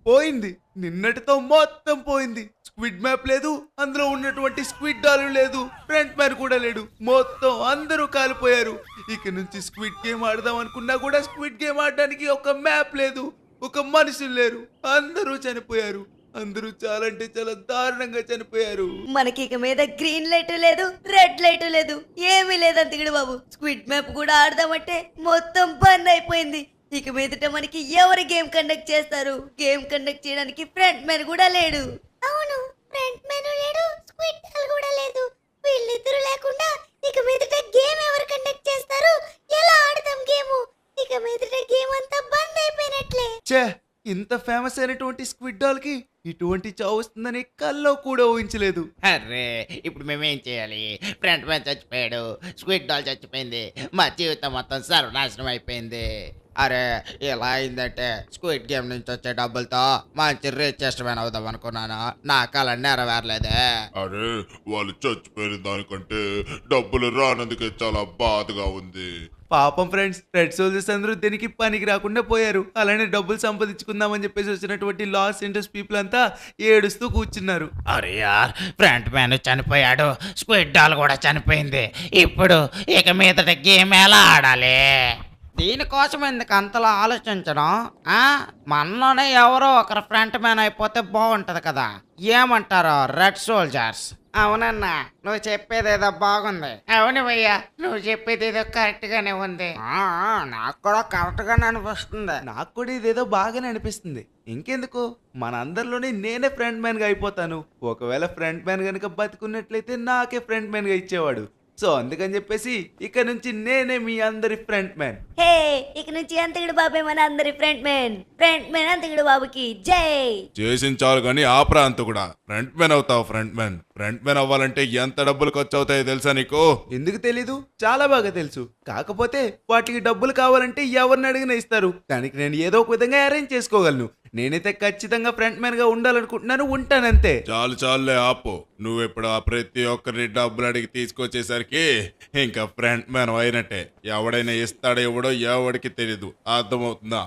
పోయింది. నిన్నటితో మొత్తం పోయింది. స్క్విడ్ మ్యాప్ లేదు, అందులో ఉన్నటువంటి స్క్విడ్ డాలు లేదు, ఫ్రంట్ మ్యాన్ కూడా లేడు. మొత్తం అందరూ కాలిపోయారు. ఇక నుంచి స్క్విడ్ గేమ్ ఆడదాం అనుకున్నా కూడా స్క్విడ్ గేమ్ ఆడడానికి ఒక మ్యాప్ లేదు, ఒక మనుషులు లేరు. అందరూ చనిపోయారు. అందరూ చాలా అంటే చాలా దారుణంగా చనిపోయారు. మనకి ఇక మీద గ్రీన్ లైట్ లేదు, రెడ్ లైట్ లేదు, ఏమీ లేదు అంతకుడు బాబు. స్క్విడ్ మ్యాప్ కూడా ఆడదామంటే మొత్తం బంద్ అయిపోయింది. ఇక మీదట మనకి ఎవరు గేమ్ కండక్ట్ చేస్తారు? గేమ్ కండక్ట్ చేయడానికి ఫ్రంట్ మ్యాన్ కూడా లేడు. అవును, ఫ్రంట్ మ్యాన్ లేడు, స్క్విడ్ డాల్ కూడా లేదు. వీళ్ళిద్దరూ లేకుండా ఇక మీదట గేమ్ ఎవరు కండక్ట్ చేస్తారు? ఎలా ఆడదాం గేమ్? ఇక మీదట గేమ్ అంతా బంద్ అయిపోయినట్లే. ఛే, ఇంత ఫేమస్ అయినటువంటి స్క్విడ్ డాల్ కి ఇటువంటి చావు వస్తుందని కల్లో కూడా ఊహించలేదు. అర్రే ఇప్పుడు మేమేం చేయాలి? ఫ్రంట్ మ్యాన్ చచ్చిపోయాడు, స్క్విడ్ డాల్ చచ్చిపోయింది, మా జీవితం మొత్తం సర్వనాశనం అయిపోయింది. అరే ఇలా అయిందంటే స్క్విడ్ గేమ్ నుంచి వచ్చే డబ్బులతో మంచి రిచెస్ట్ మ్యాన్ అవుదాం అనుకున్నాను. నా కళ నెరవేరలేదే. అరే వాళ్ళు చచ్చిపోయిన దానికంటే డబ్బులు రానందుకే చాలా బాధగా ఉంది. పాపం ఫ్రెండ్స్, రెడ్ సోల్జర్స్ అందరూ దీనికి పనికి రాకుండా పోయారు. అలానే డబ్బులు సంపాదించుకుందామని చెప్పేసి వచ్చినటువంటి లాస్ ఏంజల్స్ పీపుల్ అంతా ఏడుస్తూ కూర్చున్నారు. అరే యార్, ఫ్రంట్ మ్యాన్ చనిపోయాడు, స్క్విడ్ డాల్ కూడా చనిపోయింది. ఇప్పుడు ఇక మీదట గేమ్ ఎలా ఆడాలి? దీనికోసం ఎందుకు అంతలా ఆలోచించడం? మనలోనే ఎవరో ఒకరు ఫ్రంట్ మ్యాన్ అయిపోతే బాగుంటది కదా. ఏమంటారు రెడ్ సోల్జర్స్? అవునన్నా, నువ్వు చెప్పేదేదో బాగుంది. అవును భయ్యా, నువ్వు చెప్పేదేదో కరెక్ట్ గానే ఉంది. నాకు కూడా కరెక్ట్ గానే అనిపిస్తుంది. నాకు కూడా ఇదేదో బాగానే అనిపిస్తుంది. ఇంకెందుకు, మనందరిలోనే నేనే ఫ్రంట్ మ్యాన్ గా అయిపోతాను. ఒకవేళ ఫ్రంట్ మ్యాన్ గనుక బతుకున్నట్లయితే నాకే ఫ్రంట్ మ్యాన్ గా ఇచ్చేవాడు. సో అందుకని చెప్పేసి ఇక నుంచి నేనే మీ అందరి ఫ్రంట్ మ్యాన్. హే, ఇక నుంచి అంతకుడు బాబే మన అందరి ఫ్రంట్ మ్యాన్. ఫ్రంట్ మ్యాన్ అంతకుడు బాబుకి జై. చేసిన చాలు కానీ ఆ ప్రాంతం కూడా ఫ్రంట్ మ్యాన్ అవుతావు. ఫ్రంట్ మ్యాన్ అవ్వాలంటే ఎంత డబ్బులు ఖర్చు అవుతాయో తెలుసా నీకు? ఎందుకు తెలీదు, చాలా బాగా తెలుసు. కాకపోతే వాటికి డబ్బులు కావాలంటే ఎవరిని అడిగినా ఇస్తారు. దానికి నేను ఏదో ఒక విధంగా అరేంజ్ చేసుకోగలను. నేనైతే ఖచ్చితంగా ఫ్రంట్ మ్యాన్ గా ఉండాలనుకుంటున్నాను, ఉంటానంతే. చాలులే ఆపు. నువ్వెప్పుడు ఆ ప్రతి ఒక్కరిని డబ్బులు అడిగి తీసుకొచ్చేసరికి ఇంకా ఫ్రంట్ మ్యాన్ అయినట్టే. ఎవడైనా ఇస్తాడో ఇవ్వడో ఎవడికి తెలీదు. అర్థమవుతుందా?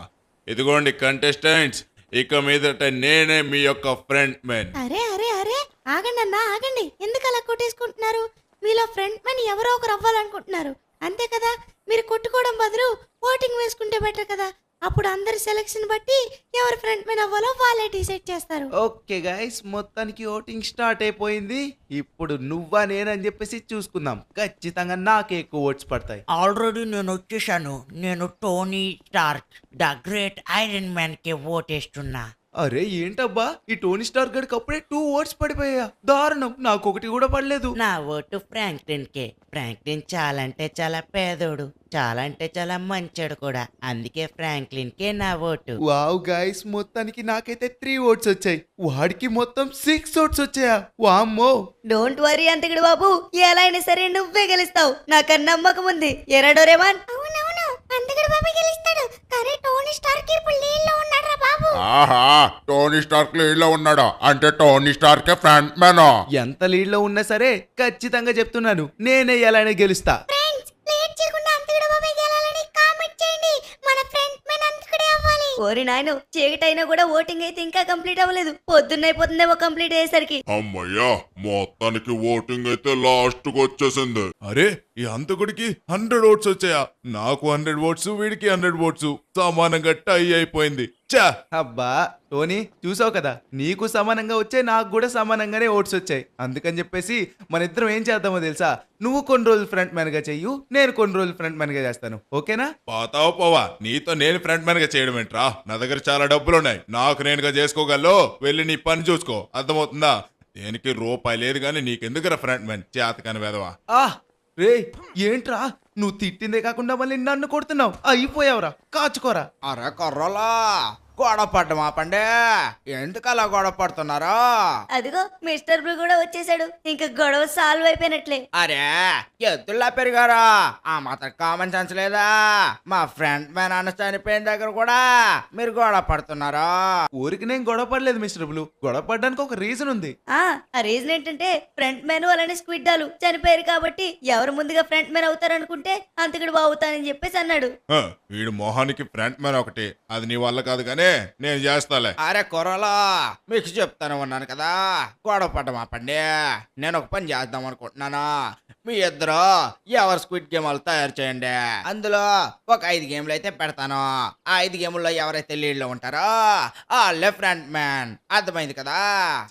ఇదిగోండి కంటెస్టెంట్స్, ఇక మీదట నేనే మీ యొక్క ఫ్రంట్ మ్యాన్. అరే అరే అరే, ఆగండి అన్నా, ఆగండి. ఎందుకు అలా కొట్టేసుకుంటున్నారు? మీలో ఫ్రంట్ మ్యాన్ ఎవరో ఒకరు అవ్వాలనుకుంటున్నారు, అంతే కదా? మీరు కొట్టుకోవడం బదులు ఓటింగ్ వేసుకుంటే బెటర్ కదా. అప్పుడు అందరి సెలక్షన్ బట్టి ఎవరు ఫ్రంట్ మ్యాన్ అవ్వాలో వాళ్ళే డిసైడ్ చేస్తారు. ఓకే గైస్, మొత్తానికి ఓటింగ్ స్టార్ట్ అయిపోయింది. ఇప్పుడు నువ్వా నేనని చెప్పేసి చూసుకుందాం. ఖచ్చితంగా నాకే ఎక్కువ ఓట్స్ పడతాయి. ఆల్రెడీ నేను వచ్చేసాను. నేను Tony Stark, the great Iron Man కి ఓటేస్తున్నా. అరే ఏంటబ్బా, ఈ టోనీ స్టార్ గడికి అప్పుడే 2 ఓట్స్ పడిపోయా. దారుణం, నాకు ఒకటి కూడా పడలేదు. నా ఓటు ఫ్రాంక్లిన్ కే. ఫ్రాంక్లిన్ చాలా అంటే చాలా పేదోడు, చాలా అంటే చాలా మంచోడు కూడా. అందుకే ఫ్రాంక్లిన్ కే నా ఓటు. వావ్ గైస్, మొత్తానికి నాకైతే 3 ఓట్స్ వచ్చాయి. వాడికి మొత్తం 6 ఓట్స్ వచ్చాయా? వామ్మో. డోంట్ వరీ అంతకుడు బాబు, ఎలా అయినా సరే నువ్వే గెలుస్తావు, నాకు నమ్మకం ఉంది. ఎరా డోరేమాన్? అవునవును, అంతకుడు బాబే గెలుస్తాడు. కానీ టోనీ స్టార్క్ ఇప్పుడు లీడ్లో ఉన్నాడురా బాబు. ఆహా, టోనీ స్టార్క్ లీడ్ లో ఉన్నాడా? అంటే టోనీ స్టార్కే ఫ్రంట్ మ్యాన్. ఎంత లీడ్ లో ఉన్నా సరే ఖచ్చితంగా చెప్తున్నాను, నేనే ఎలా అయినా గెలుస్తా. ఫ్రెండ్స్, లేట్ చేయకుండా అంతకుడు బాబే గెలాలని కామెంట్ చేయండి. మన ఫ్రంట్ మ్యాన్ అంతకుడే అవ్వాలి. ఓరి నాయను, చీకటైనా కూడా ఓటింగ్ అయితే ఇంకా కంప్లీట్ అవ్వలేదు. పొద్దున్నైపోతుందేమో కంప్లీట్ అయ్యేసరికి. అమ్మయ్యా, మొత్తానికి ఓటింగ్ అయితే లాస్ట్ కు వచ్చేసింది. అరే, ఈ హంతకుడికి 100 ఓట్స్ వచ్చాయా? నాకు 100 ఓట్స్, వీడికి 100 ఓట్స్, సమానంగా టై అయిపోయింది. చా, అబ్బా టోనీ, చూసావు కదా, నీకు సమానంగా వచ్చాయి, నాకు కూడా సమానంగానే ఓట్స్ వచ్చాయి. అందుకని చెప్పేసి మన ఇద్దరం ఏం చేద్దామో తెలుసా? నువ్వు కొన్ని రోజులు ఫ్రంట్ మ్యాన్ గా చెయ్యు, నేను కొన్ని రోజులు ఫ్రంట్ మ్యాన్ గా చేస్తాను. ఓకేనా? పోతావు పోవా, నీతో నేను ఫ్రంట్ మ్యాన్ గా చేయడం ఏంట్రా? నా దగ్గర చాలా డబ్బులు ఉన్నాయి, నాకు నేనుగా చేసుకోగలను. వెళ్ళి నీ పని చూసుకో, అర్థమవుతుందా? దేనికి రూపాయి లేదు కానీ నీకెందుకురా ఫ్రంట్ మ్యాన్ చేతకాని వెదవా? రే ఏంట్రా, నువ్వు తిట్టిందే కాకుండా మళ్ళీ నన్ను కొడుతున్నావు. అయిపోయావురా, కాచుకోరా. అరే కర్రోలా, గొడవ పడ్డం ఆపండి. ఎందుకు అలా గొడవ పడుతున్నారా? అదిగో మిస్టర్ బ్లూ కూడా వచ్చేసాడు. ఇంకా గొడవ సాల్వ్ అయిపోయినట్లే. అరే ఎద్దుల్లా పెరిగారా? ఆ మాత్రం కామన్ సెన్స్ లేదా? మా ఫ్రెండ్ మ్యాన్ అన్న చనిపోయిన దగ్గర కూడా మీరు గొడవ పడుతున్నారా? ఊరికి నేను గొడవ పడలేదు మిస్టర్ బ్లూ. గొడవ పడడానికి ఒక రీజన్ ఉంది. ఆ రీజన్ ఏంటంటే ఫ్రంట్ మ్యాన్ అలానే స్క్విడ్ డాలు చనిపోయారు కాబట్టి ఎవరు ముందుగా ఫ్రంట్ మ్యాన్ అవుతారనుకుంటే అంతకుడు బాగుతానని చెప్పేసి అన్నాడు. వీడు మొహానికి ఫ్రంట్ మ్యాన్ ఒకటి, అది నీ వల్ల కాదు కానీ టోనీ నేను చేస్తాలే. అరే కుర్రలో మీకు చెప్తాను ఉన్నాను కదా, గొడవ పడ్డం ఆపండి. నేను ఒక పని చేద్దాం అనుకుంటున్నాను. మీ ఇద్దరు ఎవరు స్క్విడ్ గేమ్ వాళ్ళు తయారు చేయండి. అందులో ఒక 5 గేమ్లు అయితే పెడతాను. ఆ 5 గేముల్లో ఎవరైతే లీడ్ లో ఉంటారో వాళ్ళే ఫ్రంట్ మ్యాన్. అర్థమైంది కదా?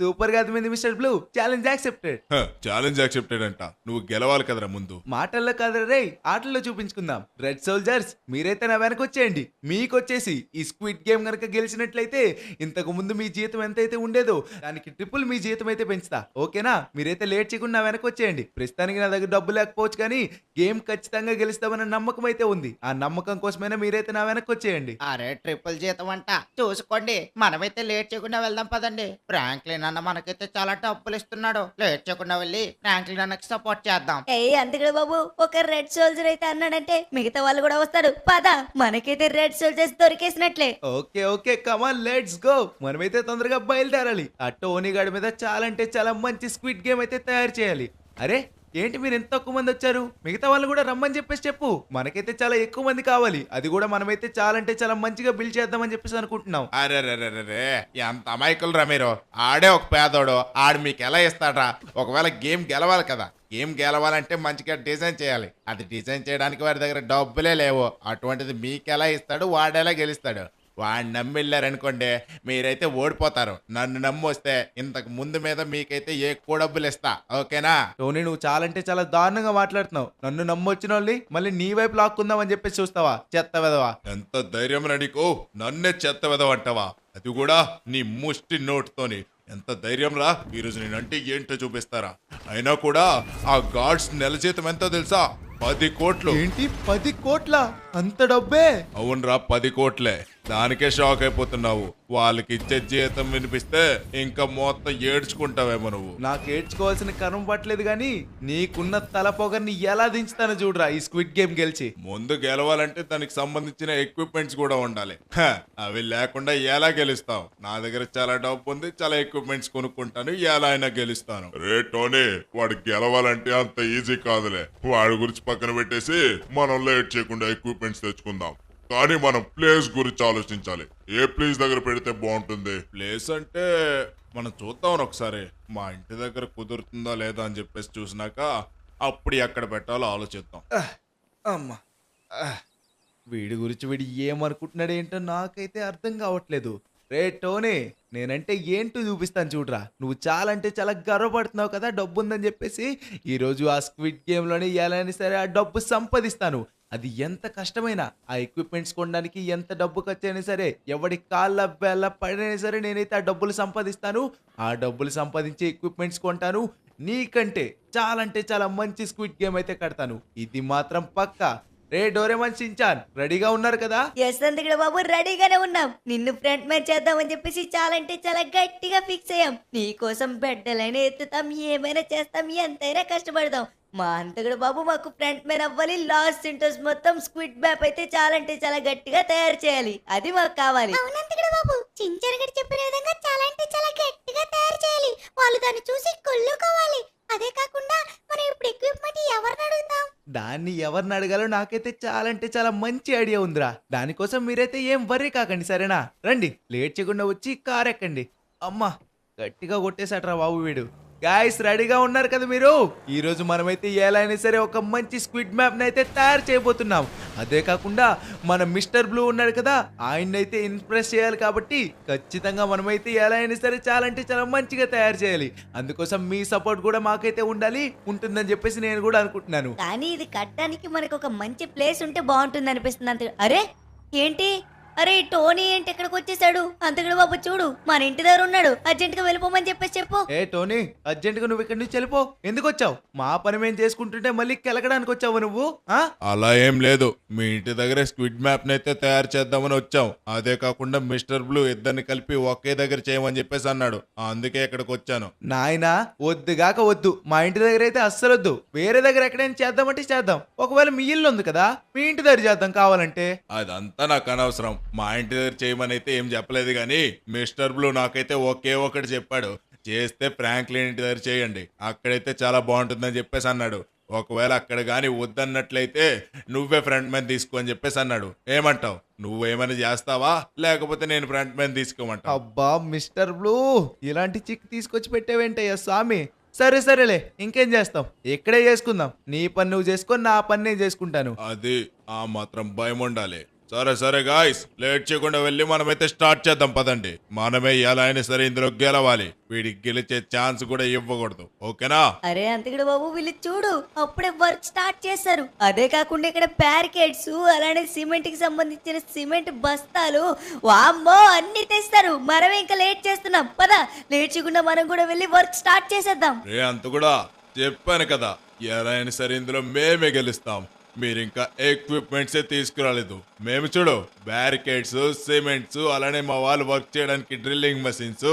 సూపర్ గా అర్థమైంది mister blue. Challenge accepted. Challenge accepted అంట. నువ్వు గెలవాలి కదరా ముందు. మాటల్లో కాదు రే, ఆటల్లో చూపించుకుందాం. రెడ్ సోల్జర్స్ మీరైతే నా వెనక వచ్చేయండి. మీకొచ్చేసి ఈ స్క్విడ్ గేమ్ కనుక గెలిచినట్లయితే ఇంతకు ముందు మీ జీతం ఎంతైతే ఉండేదో దానికి ట్రిపుల్ మీ జీతం అయితే పెంచుతా. ఓకేనా? మీరైతే లేట్ చేయకుండా నా వెనక వచ్చేయండి. ప్రస్తుతానికి నా దగ్గర డబ్బు లేకపోవచ్చు కానీ గేమ్ ఖచ్చితంగా గెలుస్తామన్న నమ్మకం అయితే ఉంది. ఆ నమ్మకం కోసమైనా మీరైతే నా వెనక వచ్చేయండి. అరే ట్రిపుల్ జీతం అంట, చూసుకోండి. మనమైతే లేట్ చేయకుండా వెళ్దాం పదండి. ఫ్రాంక్లిన్ అన్న మనకైతే చాలా డబ్బులు ఇస్తున్నాడు. లేట్ చేయకుండా వెళ్ళి ఫ్రాంక్లిన్ అన్నకి సపోర్ట్ చేద్దాం. అంతకుడు బాబు, ఒక రెడ్ సోల్జర్ అయితే అన్నాడంటే మిగతా వాళ్ళు కూడా వస్తారు. పద, మనకైతే రెడ్ సోల్జర్స్ దొరికేసినట్లే. Okay okay come on let's go. మనమైతే తొందరగా బయలుదేరాలి. ఆ టోనీ గాడి మీద చాలా అంటే చాలా మంచి స్క్విడ్ గేమ్ అయితే తయారు చేయాలి. అరే ఏంటి మీరు ఎంత తక్కువ మంది వచ్చారు? మిగతా వాళ్ళు కూడా రమ్మని చెప్పేసి చెప్పు. మనకైతే చాలా ఎక్కువ మంది కావాలి. అది కూడా మనమైతే చాలా అంటే చాలా మంచిగా బిల్డ్ చేద్దామని చెప్పేసి అనుకుంటున్నాం. అరే ఎంత అమాయకులు రా మీరు. ఆడే ఒక పేదోడు, ఆడు మీకు ఎలా ఇస్తాడ్రా? ఒకవేళ గేమ్ గెలవాలి కదా, గేమ్ గెలవాలంటే మంచిగా డిజైన్ చేయాలి. అది డిజైన్ చేయడానికి వాడి దగ్గర డబ్బులే లేవు. అటువంటిది మీకు ఎలా ఇస్తాడు? వాడేలా గెలుస్తాడు? వాడిని నమ్మి వెళ్ళారనుకోండి మీరైతే ఓడిపోతారు. నన్ను నమ్మి వస్తే ఇంతకు ముందు మీద మీకైతే ఎక్కువ డబ్బులు ఇస్తా. ఓకేనా? టోనీ నువ్వు చాలా అంటే చాలా దారుణంగా మాట్లాడుతున్నావు. నన్ను నమ్మొచ్చిన వాళ్ళని మళ్ళీ నీ వైపు లాక్కుందాం అని చెప్పేసి చూస్తావా? చెత్త వెదవా. ఎంత ధైర్యం రా నీకు? నన్నే చెత్త వెదవంటావా? అది కూడా నీ ముష్టి నోట్తోని. ఎంత ధైర్యం రా? ఈరోజు నేనంటే ఏంటో చూపిస్తారా? అయినా కూడా ఆ గాడ్స్ నెల జీతం ఎంతో తెలుసా? 10 కోట్లు. ఏంటి 10 కోట్ల? అంత డబ్బే? అవునరా, 10 కోట్లే. దానికే షాక్ అయిపోతున్నావు. వాళ్ళకి ఇచ్చే జీతం వినిపిస్తే ఇంకా మొత్తం ఏడ్చుకుంటావేమో నువ్వు. నాకు ఏడ్చుకోవాల్సిన కర్మ పట్టలేదు కానీ నీకున్న తల పొగర్ని ఎలా దించుతానో చూడరా ఈ స్క్విడ్ గేమ్ గెలిచి. ముందు గెలవాలంటే దానికి సంబంధించిన ఎక్విప్మెంట్స్ కూడా ఉండాలి. అవి లేకుండా ఎలా గెలుస్తావు? నా దగ్గర చాలా డబ్బు ఉంది, చాలా ఎక్విప్మెంట్స్ కొనుక్కుంటాను, ఎలా అయినా గెలుస్తాను. రే టోనీ, వాడు గెలవాలంటే అంత ఈజీ కాదులే. వాడి గురించి పక్కన పెట్టేసి మనం లేట్ చేయకుండా ఎక్విప్మెంట్స్ తెచ్చుకుందాం. కానీ మనం ప్లేస్ గురించి ఆలోచించాలి. ఏ ప్లేస్ దగ్గర పెడితే బాగుంటుంది? ప్లేస్ అంటే మనం చూద్దాం ఒకసారి. మా ఇంటి దగ్గర కుదురుతుందా లేదా అని చెప్పేసి చూసినాక అప్పుడు ఎక్కడ పెట్టాలో ఆలోచిద్దాం. అమ్మా, వీడి గురించి వీడు ఏమనుకుంటున్నాడు ఏంటో నాకైతే అర్థం కావట్లేదు. రే టోనీ, నేనంటే ఏంటో చూపిస్తాను చూడరా. నువ్వు చాలా అంటే చాలా గర్వపడుతున్నావు కదా డబ్బు ఉందని చెప్పేసి. ఈరోజు ఆ స్క్విడ్ గేమ్లోనే ఎలా అయినా సరే ఆ డబ్బు సంపాదిస్తాను. అది ఎంత కష్టమైనా ఆ ఎక్విప్మెంట్స్ కొనడానికి ఎంత డబ్బు ఖర్చు అయినా సరే, ఎవడి కాళ్ళ బెల్ల పడినా సరే నేనైతే ఆ డబ్బులు సంపాదిస్తాను. ఆ డబ్బులు సంపాదించి ఎక్విప్మెంట్స్ కొంటాను. నీకంటే చాలా అంటే చాలా మంచి స్క్విడ్ గేమ్ అయితే కడతాను. ఇది మాత్రం పక్కా. రే డోరేమాన్, షిన్చాన్ రెడీగా ఉన్నారు కదా? ఎస్ అంతకుడు బాబు, రెడీగానే ఉన్నాం. నిన్ను ఫ్రంట్ మ్యాన్ చేద్దామని చెప్పేసి చాలా అంటే చాలా గట్టిగా ఫిక్స్ అయ్యాం. నీ కోసం బెడ్డలైనా ఎత్తుతాం, ఏమైనా చేస్తాం, ఎంతైనా కష్టపడదాం. మా అంతకుడు బాబు మాకు ఫ్రంట్ మ్యాన్ అవ్వాలి. లాస్ సెంటర్స్ మొత్తం స్క్విడ్ మ్యాప్ అయితే చాలా అంటే చాలా గట్టిగా తయారు చేయాలి. అది మాకు కావాలి. అవునంతకుడు బాబు, చించరగడి చెప్పిన విధంగా చాలా అంటే చాలా గట్టిగా తయారు చేయాలి. వాళ్ళు దాన్ని చూసి కొల్లుకోవాలి. అదే కాకుండా మనం ఇప్పుడు ఎక్విప్మెంట్ ఎవరిని అడుగుతాం? దాన్ని ఎవరిని అడగాలో నాకైతే చాలా అంటే చాలా మంచి ఐడియా ఉందిరా. దానికోసం మీరైతే ఏం వర్రీ కాకండి, సరేనా? రండి, లేట్ చేయకుండా వచ్చి కార్ ఎక్కండి. అమ్మా, గట్టిగా కొట్టేశాట్రా బాబు వీడు. గాయస్ రెడీగా ఉన్నారు కదా మీరు? ఈ రోజు మనమైతే ఎలా అయినా సరే ఒక మంచి స్క్విడ్ మ్యాప్ ని అయితే తయారు చేయబోతున్నాం. అదే కాకుండా మన మిస్టర్ బ్లూ ఉన్నాడు కదా, ఆయన్ని అయితే ఇంప్రెస్ చేయాలి. కాబట్టి ఖచ్చితంగా మనమైతే ఎలా అయినా సరే చాలా అంటే చాలా మంచిగా తయారు చేయాలి. అందుకోసం మీ సపోర్ట్ కూడా మాకైతే ఉంటుందని చెప్పేసి నేను కూడా అనుకుంటున్నాను. కానీ ఇది కట్టడానికి మనకు ఒక మంచి ప్లేస్ ఉంటే బాగుంటుంది అనిపిస్తుంది అంత. అరే ఏంటి? అరే టోనీ ఏంటి ఎక్కడికి వచ్చేసాడు? అంతకుడు బాబు చూడు, మన ఇంటి దగ్గర ఉన్నాడు. అర్జెంట్ గా వెళ్ళిపోమని చెప్పేసి చెప్పు. ఏ టోనీ, అర్జెంట్ గా నువ్వు ఇక్కడి నుంచి వెళ్ళిపో. ఎందుకు వచ్చావు? మా పని మేము చేసుకుంటుంటే మళ్ళీ కెలకడానికి వచ్చావు నువ్వు? అలా ఏం లేదు. మీ ఇంటి దగ్గర స్క్విడ్ మ్యాప్ అయితే తయారు చేద్దామని వచ్చాం. అదే కాకుండా మిస్టర్ బ్లూ ఇద్దరిని కలిపి ఒకే దగ్గర చేయమని చెప్పేసి అన్నాడు. అందుకే ఇక్కడికి వచ్చాను. నాయనా, వద్దుగాక వద్దు. మా ఇంటి దగ్గర అయితే అస్సలు వద్దు. వేరే దగ్గర ఎక్కడైనా చేద్దామంటే చేద్దాం. ఒకవేళ మీ ఇల్లు ఉంది కదా, మీ ఇంటి దగ్గర చేద్దాం కావాలంటే. అదంతా నాకు అనవసరం. మా ఇంటి దగ్గర చేయమని అయితే ఏం చెప్పలేదు కానీ మిస్టర్ బ్లూ నాకైతే ఒకే ఒకటి చెప్పాడు. చేస్తే ఫ్రాంక్లిన్ ఇంటి దగ్గర చేయండి, అక్కడైతే చాలా బాగుంటుందని చెప్పేసి అన్నాడు. ఒకవేళ అక్కడ కానీ వద్దన్నట్లయితే నువ్వే ఫ్రంట్ మ్యాన్ తీసుకో అని చెప్పేసి అన్నాడు. ఏమంటావు? నువ్వేమైనా చేస్తావా లేకపోతే నేను ఫ్రంట్ మ్యాన్ తీసుకోమంటావు? అబ్బా మిస్టర్ బ్లూ, ఇలాంటి చిక్ తీసుకొచ్చి పెట్టేవేంటయ్యా స్వామి. సరే సరేలే, ఇంకేం చేస్తాం, ఇక్కడే చేసుకుందాం. నీ పని నువ్వు చేసుకో, నా పని నేను చేసుకుంటాను. అది ఆ మాత్రం భయం ఉండాలి. సరే గాయ్స్, లేట్ చేయకుండా వెళ్ళి మనమైతే స్టార్ట్ చేద్దాం పదండి. మనమే ఎలా అయినా సరే ఇందులో గెలవాలి. వీడికి గెలిచే ఛాన్స్ కూడా ఇవ్వకూడదు, ఓకేనా? అరే అంతకుడు బాబు, వీళ్ళు చూడు అప్పుడే వర్క్ స్టార్ట్ చేశారు. అదే కాకుండా ఇక్కడ బ్యారికేడ్స్, అలానే సిమెంట్ కి సంబంధించిన సిమెంట్ బస్తాలు, వామ్మో అన్ని తెస్తారు. మనమే ఇంకా లేట్ చేస్తున్నాం. పద, లేట్ చేయకుండా మనం కూడా వెళ్ళి వర్క్ స్టార్ట్ చేసేద్దాం. రే అంత కూడా చెప్పాను కదా, ఎలా అయినా సరే ఇందులో మేమే గెలుస్తాం. మీరు ఇంకా ఎక్విప్మెంట్సే తీసుకురాలేదు. మేము చూడు బ్యారికేడ్స్, సిమెంట్స్, అలానే మా వాళ్ళు వర్క్ చేయడానికి డ్రిల్లింగ్ మెషిన్స్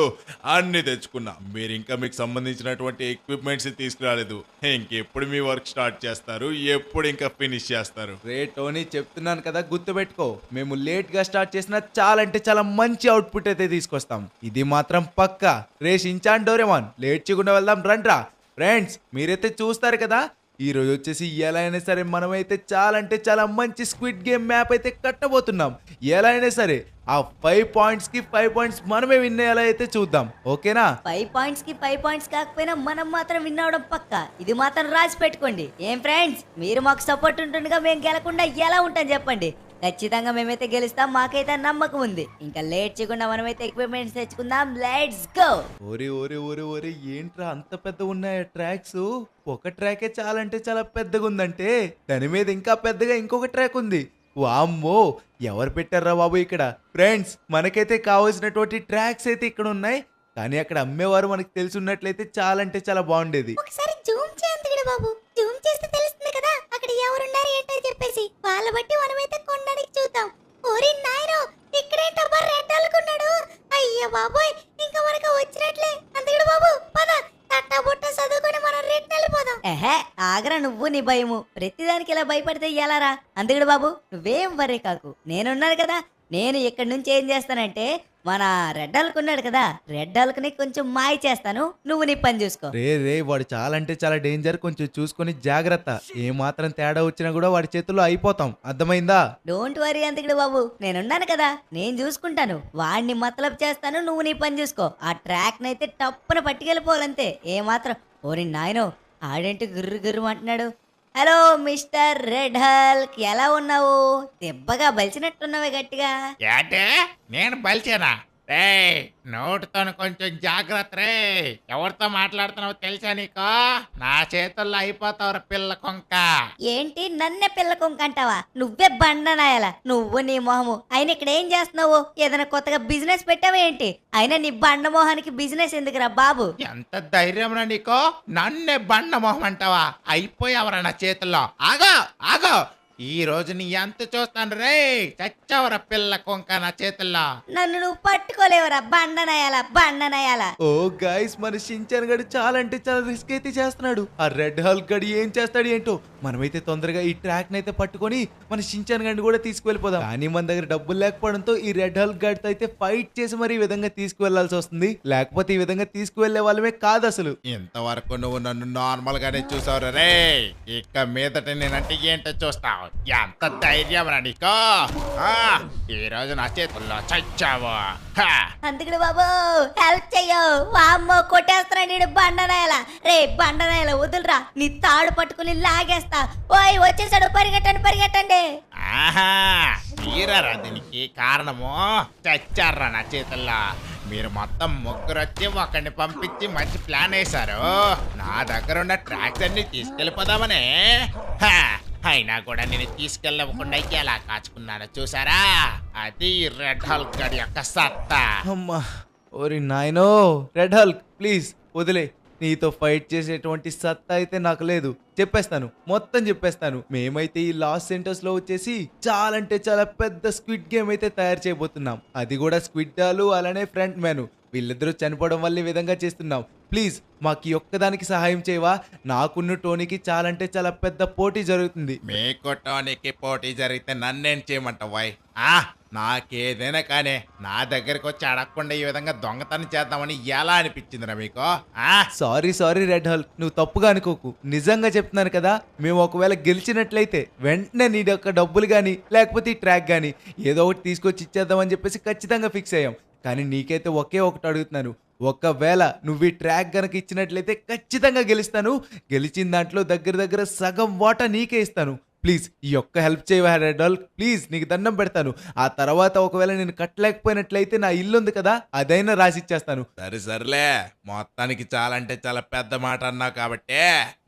అన్ని తెచ్చుకున్నాం. మీరు ఇంకా మీకు సంబంధించినటువంటి ఎక్విప్మెంట్స్ తీసుకురాలేదు. ఇంకెప్పుడు మీ వర్క్ స్టార్ట్ చేస్తారు? ఎప్పుడు ఇంకా ఫినిష్ చేస్తారు? రే టోనీ, చెప్తున్నాను కదా, గుర్తుపెట్టుకో. మేము లేట్ గా స్టార్ట్ చేసినా చాలా అంటే చాలా మంచి అవుట్పుట్ అయితే తీసుకొస్తాం. ఇది మాత్రం పక్కా. రే షించాన్, డోరేమాన్, లేట్ చేయకుండా వెళ్దాం రండ్రా. ఫ్రెండ్స్, మీరైతే చూస్తారు కదా, ఈ రోజు వచ్చేసి ఎలా అయినా సరే మనమైతే చాలా అంటే చాలా మంచి స్క్విడ్ గేమ్ మ్యాప్ అయితే కట్టబోతున్నాం. ఎలా అయినా సరే ఆ 5 పాయింట్స్ కి 5 పాయింట్స్ మనమే విన్ అయ్యేలా అయితే చూద్దాం, ఓకేనా? 5 పాయింట్స్ కి 5 పాయింట్స్ కాకపోయినా మనం మాత్రం విన్ అవడం పక్క. ఇది మాత్రం రాసి పెట్టుకోండి. ఏం ఫ్రెండ్స్, మీరు మాకు సపోర్ట్ ఉంటుండగా మేము గెలకుండా ఎలా ఉంటాం చెప్పండి. ఖచ్చితంగా మేమైతే గెలుస్తాం, మాకైతే నమ్మకం ఉంది. ఇంకా లేట్ చేయకుండా మనమైతే ఎక్విప్మెంట్స్ తెచ్చుకుందాం. Let's go. ఓరే ఓరే ఓరే ఓరే, ఏంట్రా అంత పెద్ద ఉన్నాయా ట్రాక్స్? ఒక ట్రాకే చాలా అంటే చాలా పెద్దగా ఉందంటే, దాని మీద ఇంకా పెద్దగా ఇంకొక ట్రాక్ ఉంది. వామ్మో, ఎవరు పెట్టారా బాబు ఇక్కడ? ఫ్రెండ్స్, మనకైతే కావాల్సినటువంటి ట్రాక్స్ అయితే ఇక్కడ ఉన్నాయి, కానీ అక్కడ అమ్మేవారు మనకు తెలిసి ఉన్నట్లయితే చాలా అంటే చాలా బాగుండేది. ఒకసారి జూమ్ చేయండి బాబు, జూమ్ చేస్తే తెలుస్తుంది కదా అక్కడ ఎవరున్నారు ఏంటో చెప్పేసి. వాళ్ళ బట్టి మనమైతే కొనడానికి చూద్దాం. ఓరి నాయనో, ఇక్కడేంటబ్బా రెడ్ అనుకున్నాడు. అయ్యో బాబోయ్, ఇంకా మనకు వచ్చినట్లే. అందుకని బాబు పద, తట్టా బుట్ట చదువుకొని మనం రెడ్ వెళ్ళిపోదాం. ఎహే, ఆగరా నువ్వు నీ భయము. ప్రతిదానికి ఇలా భయపడితే ఎలారా? అందుకడు బాబు, నువ్వేం వరే కాకు, నేనున్నాను కదా. నేను ఇక్కడి నుంచి ఏం చేస్తానంటే, మన రెడ్ అనుకున్నాడు కదా, రెడ్ అల్కుని కొంచెం మాయ చేస్తాను. నువ్వు నీ పని చూసుకో. రే వాడు చాలా అంటే చాలా డేంజర్, కొంచెం చూసుకొని జాగ్రత్త. ఏ మాత్రం తేడా వచ్చినా కూడా వాడి చేతుల్లో అయిపోతాం, అర్థమైందా? డోంట్ వరీ అంతకుడు బాబు, నేనున్నాను కదా, నేను చూసుకుంటాను. వాడిని మతలబ్ చేస్తాను, నువ్వు నీ పని చూసుకో. ఆ ట్రాక్ నైతే టప్పున పట్టుకెళ్ళిపోవాలంతే. ఏ మాత్రం. ఓరి నాయనో, ఆడేంటి గుర్రు గుర్రు అంటున్నాడు. హలో మిస్టర్ రెడ్ హల్క్, ఎలా ఉన్నావు? దెబ్బగా బలిచినట్టున్నావే గట్టిగా. ఏంటే నేను బలిచానా? రే, నోటితో కొంచెం జాగ్రత్త రే. ఎవరితో మాట్లాడుతున్నావు తెలుసా నీకు? నా చేతుల్లో అయిపోతావు పిల్ల కొంక. ఏంటి నన్నే పిల్ల కొంకంటావా? నువ్వే బండనాయాల, నువ్వు నీ మొహము. అయినా ఇక్కడ ఏం చేస్తున్నావు? ఏదైనా కొత్తగా బిజినెస్ పెట్టావా ఏంటి? అయినా నీ బండ మొహానికి బిజినెస్ ఎందుకురా బాబు? ఎంత ధైర్యం రా నీకు? నన్నే బండ మొహం అంటావా? అయిపోయావరా నా చేతుల్లో. ఆగో ఆగో, ఈ రోజు నీ ఎంత చూస్తాను రే. చచ్చావరా పిల్ల కొంక నా చేతుల్లో. నన్ను నువ్వు పట్టుకోలేవరా బండనాయాల. ఓ గైస్, మన షించాన్ గడు చాలా అంటే చాలా రిస్క్ అయితే చేస్తున్నాడు. ఆ రెడ్ హల్క్ గడి ఏం చేస్తాడు ఏంటో. మనమైతే తొందరగా ఈ ట్రాక్ నైతే పట్టుకొని మన షించాన్ గడిని కూడా తీసుకువెళ్ళిపోదాం. కానీ మన దగ్గర డబ్బులు లేకపోవడంతో ఈ రెడ్ హల్క్ గడితో అయితే ఫైట్ చేసి మరి ఈ విధంగా తీసుకువెళ్లాల్సి వస్తుంది. లేకపోతే ఈ విధంగా తీసుకువెళ్లే వాళ్ళమే కాదు అసలు. ఇంతవరకు నువ్వు నన్ను నార్మల్ గానే చూసావు రే. ఇక మీదట నేనంటే ఏంటో చూస్తావు. ఎంత ధైర్యం రా నీకు? ఈ రోజు నా చేతుల్లో చచ్చావు. అందుకని బాబు హెల్ప్ చెయ్యో. వామ్మో, కొట్టేస్తున్నా నేను బండనాయాల. రే బండనాయాల, వదులురా, నీ తాడు పట్టుకుని లాగేస్తా. ఓయ్ వచ్చేసాడు, పరిగెట్టండి. ఆహా, మీరారా దీనికి కారణము? చచ్చారా నా చేతుల్లో. మీరు మొత్తం ముగ్గురు వచ్చి ఒకరిని పంపించి మంచి ప్లాన్ వేశారు. నా దగ్గర ఉన్న ట్రాక్స్ అన్ని తీసుకెళ్ళిపోదామనే. అయినా కూడా నేను తీసుకెళ్ళకుండా ఎలా కాచుకున్నానో చూసారా? అది రెడ్ హల్క్ గడి యొక్క సత్తా. అమ్మా, ఓరి నాయనో, రెడ్ హల్క్ ప్లీజ్ వదిలే. నీతో ఫైట్ చేసేటువంటి సత్తా అయితే నాకు లేదు. చెప్పేస్తాను, మొత్తం చెప్పేస్తాను. మేమైతే ఈ లాస్ సెంటర్స్ లో వచ్చేసి చాలా అంటే చాలా పెద్ద స్క్విడ్ గేమ్ అయితే తయారు చేయబోతున్నాం. అది కూడా స్క్విడ్ డాలు అలానే ఫ్రంట్ మ్యాన్ వీళ్ళిద్దరూ చనిపోవడం వల్ల ఈ విధంగా చేస్తున్నాం. ప్లీజ్ మాకు ఈ ఒక్కదానికి సహాయం చేయవా? నాకున్న టోనీకి చాలా అంటే చాలా పెద్ద పోటీ జరుగుతుంది. మీకు టోనీకి పోటీ జరిగితే నన్నేం చేయమంటావాయ్? నాకేదైనా కానీ నా దగ్గరకు వచ్చి అడగకుండా ఈ విధంగా దొంగతనం చేద్దామని ఎలా అనిపించిందిరా మీకు? సారీ రెడ్ హల్క్, నువ్వు తప్పుగా అనుకోకు. నిజంగా చెప్తున్నాను కదా, మేము ఒకవేళ గెలిచినట్లయితే వెంటనే నీ యొక్క డబ్బులు కానీ లేకపోతే ఈ ట్రాక్ కానీ ఏదో ఒకటి తీసుకొచ్చి ఇచ్చేద్దామని చెప్పేసి ఖచ్చితంగా ఫిక్స్ అయ్యాం. కానీ నీకైతే ఒకే ఒకటి అడుగుతున్నాను, ఒకవేళ నువ్వు ఈ ట్రాక్ గనక ఇచ్చినట్లయితే ఖచ్చితంగా గెలుస్తాను. గెలిచిన దాంట్లో దగ్గర సగం వాటా నీకే ఇస్తాను. ప్లీజ్ ఈ ఒక్క హెల్ప్ చేయవా రెడ్ హల్క్, ప్లీజ్ నీకు దండం పెడతాను. ఆ తర్వాత ఒకవేళ నేను కట్టలేకపోయినట్లయితే నా ఇల్లు ఉంది కదా, అదైనా రాసిచ్చేస్తాను. సర్లే, మొత్తానికి చాలా అంటే చాలా పెద్ద మాట అన్నావు కాబట్టి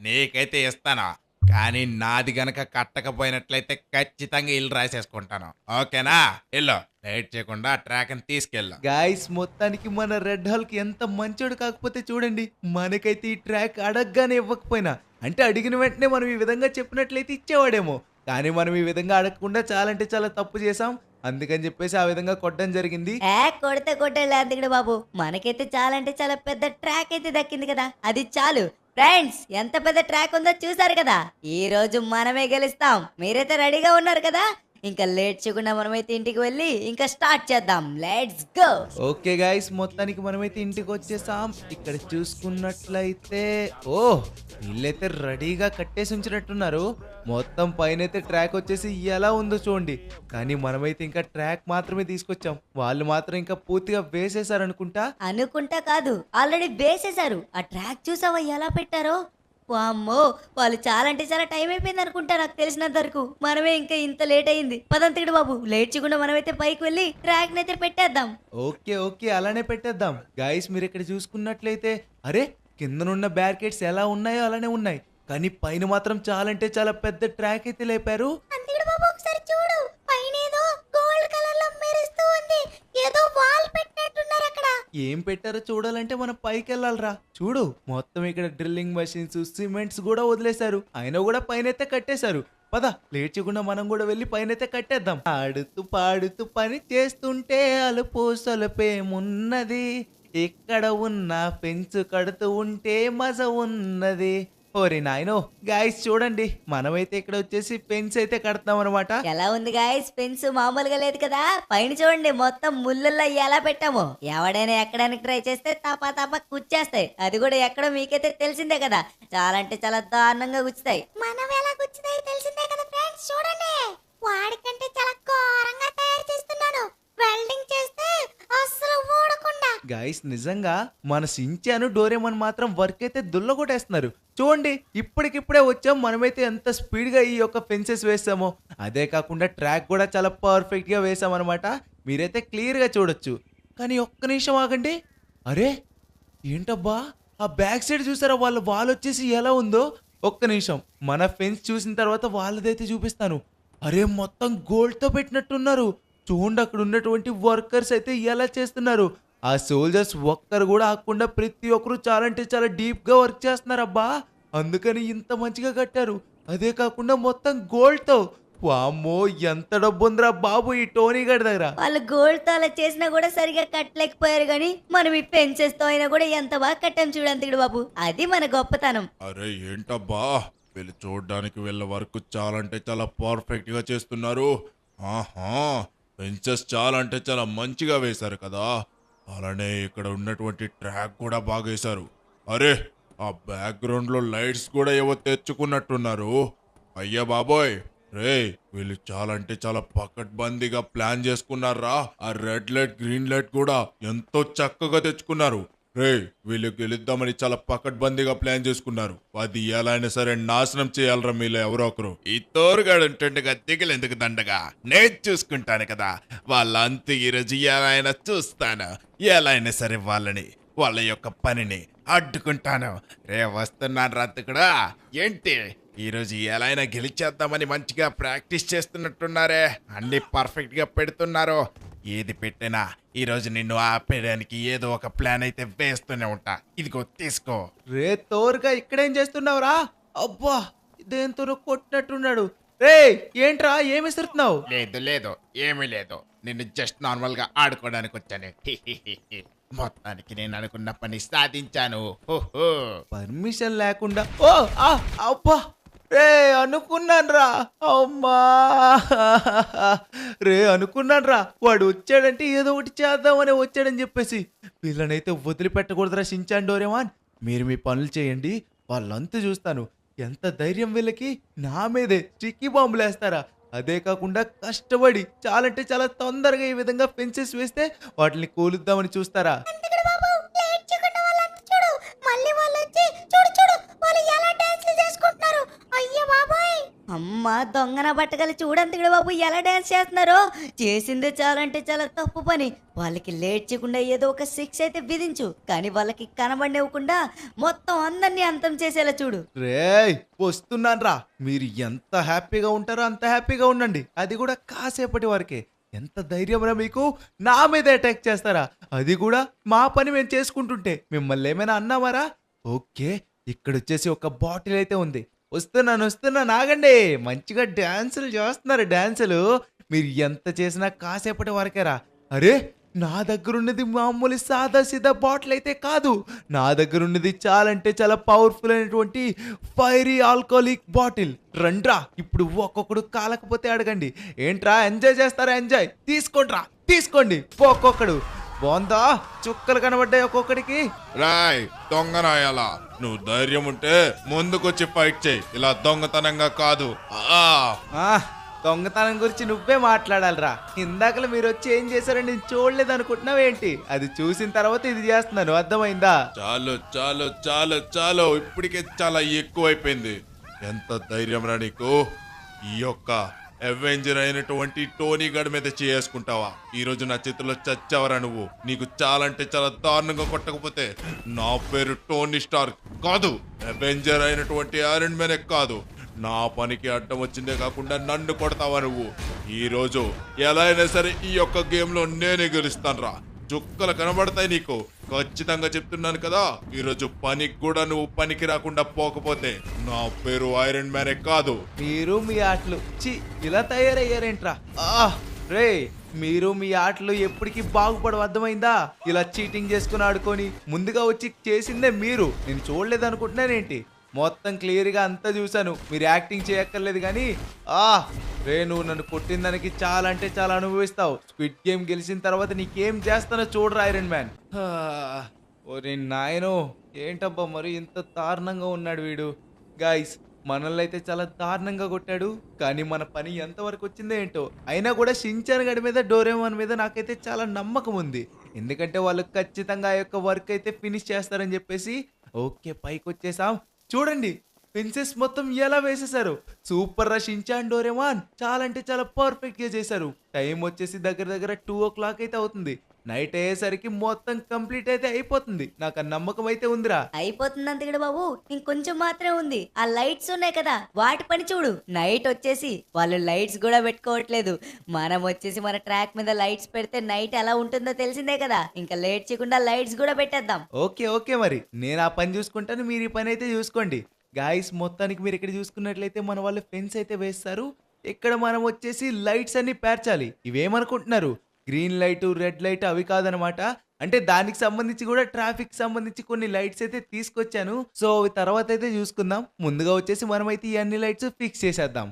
నీకైతే ఇస్తాను. కానీ నాది గనక కట్టకపోయినట్లయితే ఖచ్చితంగా ఇల్లు రాసేసుకుంటాను. ఓకేనా? ఇల్లు లేట్ చేయకుండా ట్రాక్ ని తీసుకెళ్ళు. గాయస్, మొత్తానికి మన రెడ్ హల్క్ ఎంత మంచోడు. కాకపోతే చూడండి, మనకైతే ఈ ట్రాక్ అడగగానే ఇవ్వకపోయినా, అంటే అడిగిన వెంటనే మనం ఈ విధంగా చెప్పినట్లయితే ఇచ్చేవాడేమో. కానీ మనం ఈ విధంగా అడగకుండా చాలా అంటే చాలా తప్పు చేసాం. అందుకని చెప్పేసి ఆ విధంగా కొట్టడం జరిగింది. కొట్టాలి అంతకుడు బాబు, మనకైతే చాలా అంటే చాలా పెద్ద ట్రాక్ అయితే దక్కింది కదా, అది చాలు. ఫ్రెండ్స్, ఎంత పెద్ద ట్రాక్ ఉందో చూసారు కదా, ఈ రోజు మనమే గెలుస్తాం. మీరైతే రెడీగా ఉన్నారు కదా? ఇంకా లేట్ చేయకుండా మనమైతే ఇంటికి వెళ్ళి ఇంకా స్టార్ట్ చేద్దాం. Let's go. ఓకే గాయస్, మొత్తానికి మనమైతే ఇంటికి వచ్చేసాం. ఇక్కడ చూసుకున్నట్లయితే వీళ్ళైతే రెడీగా కట్టేసి ఉంచినట్టున్నారు. మొత్తం పైన అయితే ట్రాక్ వచ్చేసి ఎలా ఉందో చూడండి. కానీ మనమైతే ఇంకా ట్రాక్ మాత్రమే తీసుకొచ్చాం, వాళ్ళు మాత్రం ఇంకా పూర్తిగా వేసేసారు అనుకుంటా కాదు, ఆల్రెడీ వేసేసారు. ఆ ట్రాక్ చూసావా ఎలా పెట్టారో? వామ్మో, వాళ్ళు చాలా అంటే చాలా టైం అయిపోయింది అనుకుంటా నాకు తెలిసినంత వరకు. మనమే ఇంకా ఇంత లేట్ అయింది. పదంతకుడు బాబు, లేట్ చేయకుండా మనమైతే పైకి వెళ్ళి ట్రాక్ నైతే పెట్టేద్దాం. ఓకే అలానే పెట్టేద్దాం. గాయస్, మీరు ఇక్కడ చూసుకున్నట్లయితే అరే కిందనున్న బ్యారికేడ్స్ ఎలా ఉన్నాయో అలానే ఉన్నాయి. కానీ పైన మాత్రం చాలా అంటే చాలా పెద్ద ట్రాక్ అయితే లేపారు. అంతకుడు బాబు, ఒకసారి చూడు, పైన ఏదో గోల్డ్ కలర్ లో మెరుస్తూ ఉంది. ఏదో వాల్ పెట్టినట్టున్నారు అక్కడ. ఏం పెట్టారో చూడాలంటే మనం పైకి వెళ్ళాలరా. చూడు, మొత్తం ఇక్కడ డ్రిల్లింగ్ మెషిన్స్, సిమెంట్స్ కూడా వదిలేశారు. అయినా కూడా పైనైతే కట్టేశారు. పద, లేట్ చేయకుండా మనం కూడా వెళ్ళి పైనైతే కట్టేద్దాం. ఆడుతూ పాడుతూ పని చేస్తుంటే అలుపు సొలపేమున్నది, ఇక్కడ ఉన్న పెంచు కడుతూ ఉంటే మజ ఉన్నది. ఓరి నాయనో, గాయస్ చూడండి, మనమైతే ఇక్కడ వచ్చేసి పెన్స్ అయితే కడతాం అనమాట. ఎలా ఉంది గాయస్? పెన్స్ మామూలుగా లేదు కదా. పైన చూడండి, మొత్తం ముళ్ళల్లో ఎలా పెట్టామో. ఎవడైనా ఎక్కడానికి ట్రై చేస్తే తప కుచ్చేస్తాయి. అది కూడా ఎక్కడో మీకైతే తెలిసిందే కదా, చాలా అంటే చాలా దారుణంగా గుచ్చుతాయి. మనం ఎలా గుచ్చుతాయి తెలిసిందే కదా ఫ్రెండ్స్. చూడండి, వాడికంటే చాలా ఘోరంగా తయారు చేస్తున్నాను. వెల్డింగ్ చేస్తే అస్సలు ఊడకుండా. గాయస్, నిజంగా మన సించాను డోరేమన్ మాత్రం వర్క్ అయితే దుల్లగొట్టేస్తున్నారు. చూడండి, ఇప్పటికిప్పుడే వచ్చాం. మనమైతే ఎంత స్పీడ్ గా ఈ యొక్క ఫెన్సెస్ వేసామో, అదే కాకుండా ట్రాక్ కూడా చాలా పర్ఫెక్ట్ గా వేసామన్నమాట. మీరైతే క్లియర్ గా చూడొచ్చు. కానీ ఒక్క నిమిషం ఆగండి. అరే ఏంటబ్బా, ఆ బ్యాక్ సైడ్ చూసారా వాళ్ళు వచ్చేసి ఎలా ఉందో? ఒక్క నిమిషం, మన ఫెన్స్ చూసిన తర్వాత వాళ్ళదైతే చూపిస్తాను. అరే మొత్తం గోల్డ్ తో పెట్టినట్టున్నారు. చూడండి, అక్కడ ఉన్నటువంటి వర్కర్స్ అయితే ఎలా చేస్తున్నారు. ఆ సోల్జర్స్ ఒక్కరు కూడా ఆకుండా ప్రతి ఒక్కరు చాలా అంటే చాలా డీప్ గా వర్క్ చేస్తున్నారు అబ్బా. అందుకని ఇంత మంచిగా కట్టారు. అదే కాకుండా మొత్తం గోల్డ్ తో. వామ్మో, ఎంత డబ్బు ఉందిరా బాబు ఈ టోనీ గడి దగ్గర. వాళ్ళు గోల్డ్ తో అలా చేసినా కూడా సరిగా కట్టలేకపోయారు. కానీ మనం ఈ పెన్సెస్ తో అయినా కూడా ఎంత బాగా కట్టాం చూడంతకుడు బాబు, అది మన గొప్పతనం. అరే ఏంటబ్బా, వీళ్ళు చూడడానికి వీళ్ళ వర్క్ చాలా అంటే చాలా పర్ఫెక్ట్ గా చేస్తున్నారు. ఫెన్సెస్ చాలా అంటే చాలా మంచిగా వేశారు కదా. అలానే ఇక్కడ ఉన్నటువంటి ట్రాక్ కూడా బాగా వేశారు. అరే ఆ బ్యాక్గ్రౌండ్ లో లైట్స్ కూడా ఏవో తెచ్చుకున్నట్టున్నారు. అయ్యా బాబోయ్, రే వీళ్ళు చాలా అంటే చాలా పకడ్బందీగా ప్లాన్ చేసుకున్నారా. ఆ రెడ్ లైట్ గ్రీన్ లైట్ కూడా ఎంతో చక్కగా తెచ్చుకున్నారు. రే వీళ్ళు గెలుద్దామని చాలా పకడ్బందీగా ప్లాన్ చేసుకున్నారు. అది ఎలా అయినా సరే నాశనం చేయాలరా మీలో ఎవరో ఒకరు. ఈ తోరుగాడు ఉంటుండగా దిగులు ఎందుకు దండగా, నేను చూసుకుంటాను కదా. వాళ్ళంతా ఈరోజు ఎలా అయినా చూస్తాను. ఎలా అయినా సరే వాళ్ళ యొక్క పనిని అడ్డుకుంటాను. రే వస్తున్నాను రత్తుకుడా. ఏంటి ఈరోజు ఎలా అయినా గెలిచేద్దామని మంచిగా ప్రాక్టీస్ చేస్తున్నట్టున్నారే. అన్ని పర్ఫెక్ట్ గా పెడుతున్నారు. ఏది పెట్టినా ఈరోజు నిన్ను ఆపేయడానికి ఏదో ఒక ప్లాన్ అయితే వేస్తూనే ఉంటా. ఇదిగో తీసుకో. రే తోరుగా, ఇక్కడేం చేస్తున్నావురా? అబ్బా, దేంతో కొట్టినట్టున్నాడు. రే ఏంట్రా ఏమి విసురుతున్నావు? లేదు లేదు ఏమీ లేదు, నేను జస్ట్ నార్మల్ గా ఆడుకోవడానికి వచ్చాను. మొత్తానికి నేను అనుకున్న పని సాధించాను. హోహో. పర్మిషన్ లేకుండా ఓ ఆ అబ్బా రే అనుకున్నాను రా అమ్మా రే అనుకున్నాను రా వాడు వచ్చాడంటే ఏదో ఒకటి చేద్దామని వచ్చాడని చెప్పేసి వీళ్ళనైతే వదిలిపెట్టకూడదురా షించాన్ డోరేమాన్. మీరు మీ పనులు చేయండి, వాళ్ళంతా చూస్తాను. ఎంత ధైర్యం వీళ్ళకి, నా మీదే స్టిక్కీ బాంబులు వేస్తారా? అదే కాకుండా కష్టపడి చాలంటే చాలా తొందరగా ఈ విధంగా ఫెన్సెస్ వేస్తే వాటిని కూలుద్దామని చూస్తారా? అందుకని బాబు లేట్ చేయకుండా వాళ్ళంతా చూడు, మళ్ళీ వాళ్ళు వచ్చి చూడు చూడు వాళ్ళు ఎలా డాన్స్లు చేసుకుంటున్నారు. అయ్యో బాబాయ్. అమ్మ దొంగన బట్టగలి చూడంతిగడు బాబు ఎలా డాన్స్ చేస్తున్నారో. చేసిందే చాలంటే చాలా తప్పు పని. వాళ్ళకి లేట్ చేయకుండా ఏదో ఒక శిక్ష అయితే విధించు, కానీ వాళ్ళకి కనబడివ్వకుండా మొత్తం అందరినీ అంతం చేసేలా చూడు. రేయ్ వస్తున్నాను రా. మీరు ఎంత హ్యాపీగా ఉంటారో అంత హ్యాపీగా ఉండండి, అది కూడా కాసేపటి వరకే. ఎంత ధైర్యం రా మీకు, నా మీద అటాక్ చేస్తారా? అది కూడా మా పని మేము చేసుకుంటుంటే మిమ్మల్ని ఏమైనా అన్నామారా? ఓకే ఇక్కడ వచ్చేసి ఒక బాటిల్ అయితే ఉంది. వస్తున్నాను ఆగండి. మంచిగా డాన్సులు చేస్తున్నారు డాన్సులు. మీరు ఎంత చేసినా కాసేపటి వరకేరా. అరే నా దగ్గర ఉన్నది మామూలు సాదా సీదా బాటిల్ అయితే కాదు, నా దగ్గర ఉన్నది చాలంటే చాలా పవర్ఫుల్ అయినటువంటి ఫైరీ ఆల్కహాలిక్ బాటిల్. రండ్రా ఇప్పుడు ఒక్కొక్కడు కాలకపోతే అడగండి. ఏంట్రా ఎంజాయ్ చేస్తారా? ఎంజాయ్ తీసుకోండి ఒక్కొక్కడు. బాగుందా? చుక్కలు కనబడ్డాయి ఒక్కొక్కడికి. రాయ్ దొంగనాయాలా, నువ్వు ధైర్యం ఉంటే ముందుకొచ్చి ఫైట్ చేయి, ఇలా దొంగతనంగా కాదు. దొంగతనం గురించి నువ్వే మాట్లాడాలిరా. ఇందాకలు మీరు వచ్చి ఏం చేశారని నేను చూడలేదు అనుకుంటున్నావేంటి? అది చూసిన తర్వాత ఇది చేస్తున్నాను, అర్థమైందా? చాలు చాలు చాలు చాలు, ఇప్పటికే చాలా ఎక్కువైపోయింది. ఎంత ధైర్యం రా నీకు? ఈ యొక్క అవెంజర్ అయినటువంటి టోనీ గడ్ మీద చేసుకుంటావా? ఈ రోజు నా చేతిలో చచ్చావరా నువ్వు. నీకు చాలా అంటే చాలా దారుణంగా కొట్టకపోతే నా పేరు టోనీ స్టార్క్ కాదు, అవెంజర్ అయినటువంటి ఐరన్ మ్యాన్ కాదు. నా పనికి అడ్డం వచ్చిందే కాకుండా నన్ను కొడతావా నువ్వు? ఈ రోజు ఎలా అయినా సరే ఈ యొక్క గేమ్ లో నేనే గెలుస్తాను రా. చుక్కలు కనబడతాయి నీకు, ఖచ్చితంగా చెప్తున్నాను కదా. ఈరోజు పనికి కూడా నువ్వు పనికి రాకుండా పోకపోతే నా పేరు ఐరన్ మ్యానే కాదు. మీరు మీ ఆటలు ఇలా తయారయ్యారేంట్రా? రే మీరు మీ ఆటలు ఎప్పటికీ బాగుపడవు, అర్థమైందా? ఇలా చీటింగ్ చేసుకుని ఆడుకొని ముందుగా వచ్చి చేసిందే మీరు, నేను చూడలేదు అనుకుంటున్నానేంటి? మొత్తం క్లియర్గా అంతా చూశాను, మీరు యాక్టింగ్ చేయక్కర్లేదు. కానీ రే నువ్వు నన్ను కొట్టిన దానికి చాలా అంటే చాలా అనుభవిస్తావు. స్క్విడ్ గేమ్ గెలిచిన తర్వాత నీకేం చేస్తానో చూడరా ఐరన్ మ్యాన్. ఓరే నాయనో ఏంటబ్బా మరి ఇంత దారుణంగా ఉన్నాడు వీడు. గైస్ మనల్ని అయితే చాలా దారుణంగా కొట్టాడు, కానీ మన పని ఎంతవరకు వచ్చిందో ఏంటో. అయినా కూడా షించాన్ గడి మీద డోరేమాన్ మీద నాకైతే చాలా నమ్మకం ఉంది, ఎందుకంటే వాళ్ళు ఖచ్చితంగా ఆ యొక్క వర్క్ అయితే ఫినిష్ చేస్తారని చెప్పేసి. ఓకే పైకి వచ్చేసాం. చూడండి ఫెన్సెస్ మొత్తం ఎలా వేసేసారు. సూపర్ రా షించాన్ డోరేమాన్, చాలా అంటే చాలా పర్ఫెక్ట్ గా చేశారు. టైం వచ్చేసి దగ్గర 2 o'clock అయితే అవుతుంది. నైట్ అయ్యేసరికి మొత్తం కంప్లీట్ అయితే అయిపోతుంది, నాకు ఆ నమ్మకం అయితే ఉందిరా. అయిపోతుంది అంతగడు బాబు, ఇంకొంచెం మాత్రమే ఉంది. ఆ లైట్స్ ఉన్నాయి కదా వాటి పని చూడు. నైట్ వచ్చేసి వాళ్ళు లైట్స్ కూడా పెట్టుకోవట్లేదు, మనం వచ్చేసి మన ట్రాక్ మీద లైట్స్ పెడితే నైట్ ఎలా ఉంటుందో తెలిసిందే కదా. ఇంకా లేట్ చేయకుండా లైట్స్ కూడా పెట్టేద్దాం. ఓకే మరి నేను ఆ పని చూసుకుంటాను, మీరు ఈ పని అయితే చూసుకోండి. గాయస్ మొత్తానికి మీరు ఇక్కడ చూసుకున్నట్లయితే మన వాళ్ళు ఫెన్స్ అయితే వేస్తారు. ఇక్కడ మనం వచ్చేసి లైట్స్ అన్ని పేర్చాలి. ఇవేమనుకుంటున్నారు? గ్రీన్ లైట్ రెడ్ లైట్ అవి కాదనమాట. అంటే దానికి సంబంధించి కూడా ట్రాఫిక్ సంబంధించి కొన్ని లైట్స్ అయితే తీసుకొచ్చాను. సో అవి తర్వాత అయితే చూసుకుందాం. ముందుగా వచ్చేసి మనం అయితే ఈ అన్ని లైట్స్ ఫిక్స్ చేసేద్దాం.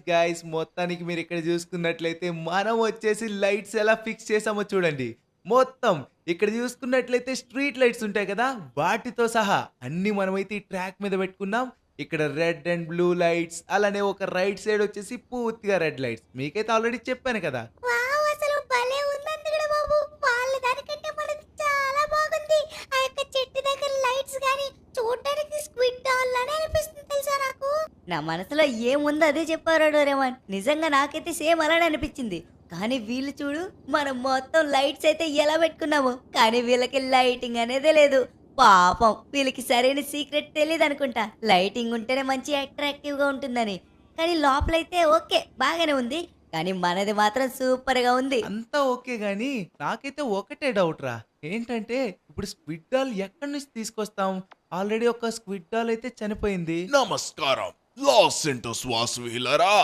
గైస్ మొత్తానికి మీరు ఇక్కడ చూసుకున్నట్లయితే మనం వచ్చేసి లైట్స్ ఎలా ఫిక్స్ చేసామో చూడండి. మొత్తం ఇక్కడ చూసుకున్నట్లయితే స్ట్రీట్ లైట్స్ ఉంటాయి కదా, వాటితో సహా అన్ని మనమైతే ఈ ట్రాక్ మీద పెట్టుకున్నాం. ఇక్కడ రెడ్ అండ్ బ్లూ లైట్స్, అలానే ఒక రైట్ సైడ్ వచ్చేసి పూర్తిగా రెడ్ లైట్స్. మీకైతే ఆల్రెడీ చెప్పాను కదా. వావ్ అసలు భలే ఉంది బాబు. వాళ్ళ దానికంటే మనది చాలా బాగుంది. ఆ యొక్క చెట్టు దగ్గర లైట్స్ గాని చూడడానికి స్క్విడ్ డాల్ లానే అనిపిస్తుంది తెలుసా నాకు. నా మనసులో ఏముందో అదే చెప్పారు డోరేమాన్. నిజంగా నాకైతే సేమ్ అలానే అనిపించింది. కానీ వీళ్ళు చూడు, మనం మొత్తం లైట్స్ అయితే ఎలా పెట్టుకున్నాము, కానీ వీళ్ళకి లైటింగ్ అనేదే లేదు. పాపం వీళ్ళకి సరైన సీక్రెట్ తెలియదు అనుకుంటా, లైటింగ్ ఉంటేనే మంచి అట్రాక్టివ్ గా ఉంటుందని. కానీ లోపలైతే ఓకే బాగానే ఉంది, కానీ మనది మాత్రం సూపర్ గా ఉంది. అంతా ఓకే గానీ నాకైతే ఒకటే డౌట్ రా. ఏంటంటే ఇప్పుడు స్క్విడ్ డాల్ ఎక్కడి నుంచి తీసుకొస్తాం? ఆల్రెడీ ఒక స్క్విడ్ డాల్ అయితే చనిపోయింది. నమస్కారం, లాస్ సెంటోస్ వాసులారా,